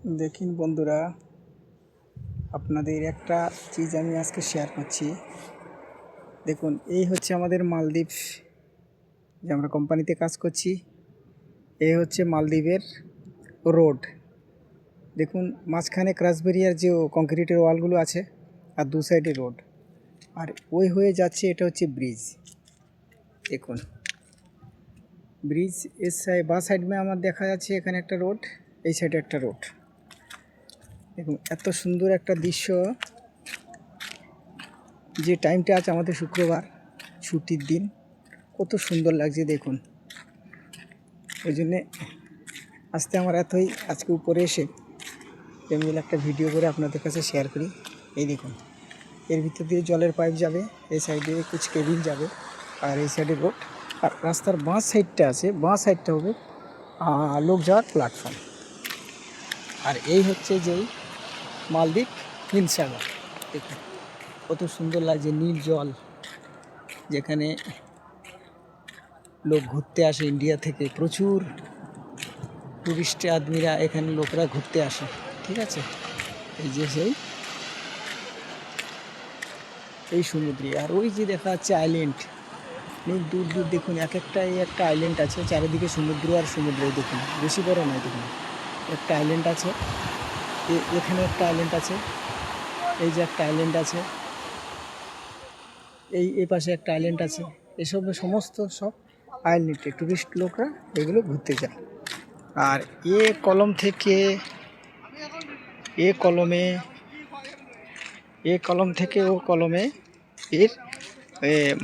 দেখুন বন্ধুরা, আপনাদের একটা চিজ আমি আজকে শেয়ার করছি। দেখুন, এই হচ্ছে আমাদের মালদ্বীপ, যে আমরা কোম্পানিতে কাজ করছি। এই হচ্ছে মালদ্বীপের রোড। দেখুন, মাঝখানে ক্রাশ ব্যারিয়ার যে কংক্রিটের ওয়ালগুলো আছে, আর দু সাইডে রোড, আর ওই হয়ে যাচ্ছে এটা হচ্ছে ব্রিজ। দেখুন, ব্রিজ এর বা সাইড में আমার দেখা যাচ্ছে এখানে একটা রোড, এই সাইডে একটা রোড। দেখুন, এত সুন্দর একটা দৃশ্য। যে টাইমটা আছে আমাদের শুক্রবার, ছুটির দিন, কত সুন্দর লাগছে দেখুন। ওই জন্যে আসতে আমার এতই আজকে উপরে এসে এমনি একটা ভিডিও করে আপনাদের কাছে শেয়ার করি। এই দেখুন, এর ভিতর দিয়ে জলের পাইপ যাবে, এই সাইডে কিছু কেবিল যাবে, আর এই সাইডে রোড। আর রাস্তার বাঁ সাইডটা আছে, বাঁ সাইডটা হবে লোক যাওয়ার প্ল্যাটফর্ম। আর এই হচ্ছে যেই মালদ্বীপ হিমসাগর। দেখুন কত সুন্দর লাগছে, নীল জল, যেখানে লোক ঘুরতে আসে ইন্ডিয়া থেকে। প্রচুর টুরিস্ট আদমিরা এখানে লোকরা ঘুরতে আসে, ঠিক আছে। এই যে এই সমুদ্রে, আর ওই যে দেখা যাচ্ছে আইল্যান্ড, দূর দূর দেখুন, এক একটা এই একটা আইল্যান্ড আছে, চারিদিকে সমুদ্র আর সমুদ্র। দেখুন, বেশি বড় নয়, দেখুন একটা আইল্যান্ড আছে, এখানে একটা আইল্যান্ড আছে, এই যে একটা আইল্যান্ড আছে, এই পাশে একটা আইল্যান্ড আছে। এসব সমস্ত সব আইল্যান্ডে টুরিস্ট লোকরা এগুলো ঘুরতে যায়। আর কলম থেকে কলম থেকে ও কলমে এর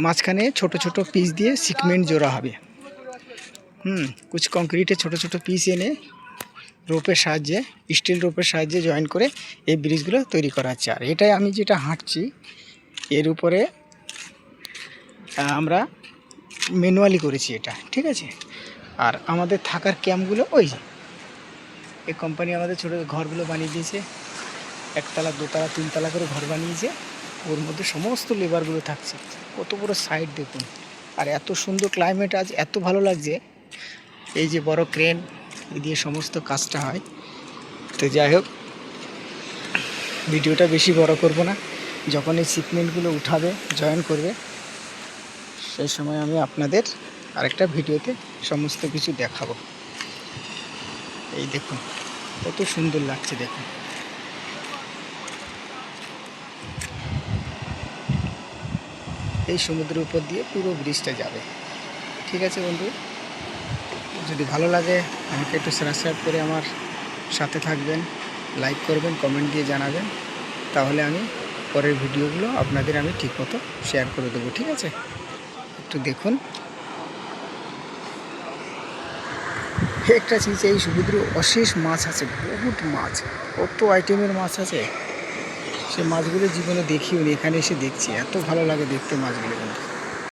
মাঝখানে ছোট ছোট পিস দিয়ে সিমেন্ট জোড়া হবে। কুছ কংক্রিটে ছোট ছোট পিস এনে রোপের সাহায্যে, স্টিল রোপের সাহায্যে জয়েন করে এই ব্রিজগুলো তৈরি করা হচ্ছে। আর এটাই আমি যেটা হাঁটছি, এর উপরে আমরা ম্যানুয়ালি করেছি এটা, ঠিক আছে। আর আমাদের থাকার ক্যাম্পগুলো ওই যে এই কোম্পানি আমাদের ছোটো ঘরগুলো বানিয়ে দিয়েছে, একতলা দোতলা তিনতলা করে ঘর বানিয়েছে, ওর মধ্যে সমস্ত লেবারগুলো থাকছে। কত বড় সাইড দেখুন, আর এত সুন্দর ক্লাইমেট, আজ এত ভালো লাগছে। এই যে বড় ক্রেন দিয়ে সমস্ত কাজটা হয়। তো যাই হোক, ভিডিওটা বেশি বড় করব না। যখন এই সিমেন্টগুলো উঠাবে, জয়েন করবে, সেই সময় আমি আপনাদের আরেকটা ভিডিওতে সমস্ত কিছু দেখাবো। এই দেখুন কত সুন্দর লাগছে, দেখুন। এই সমুদ্রের উপর দিয়ে পুরো ব্রিজটা যাবে, ঠিক আছে বন্ধু। যদি ভালো লাগে আমাকে একটু সাবস্ক্রাইব করে আমার সাথে থাকবেন, লাইক করবেন, কমেন্ট দিয়ে জানাবেন, তাহলে আমি পরের ভিডিওগুলো আপনাদের আমি ঠিকমতো শেয়ার করে দেবো, ঠিক আছে। একটু দেখুন, একটা চিজ, এই সমুদ্রে অশেষ মাছ আছে, বহুত মাছ, কত আইটেমের মাছ আছে। সে মাছগুলো জীবনে দেখিও নি, এখানে এসে দেখছি, এত ভালো লাগে দেখতে মাছগুলো।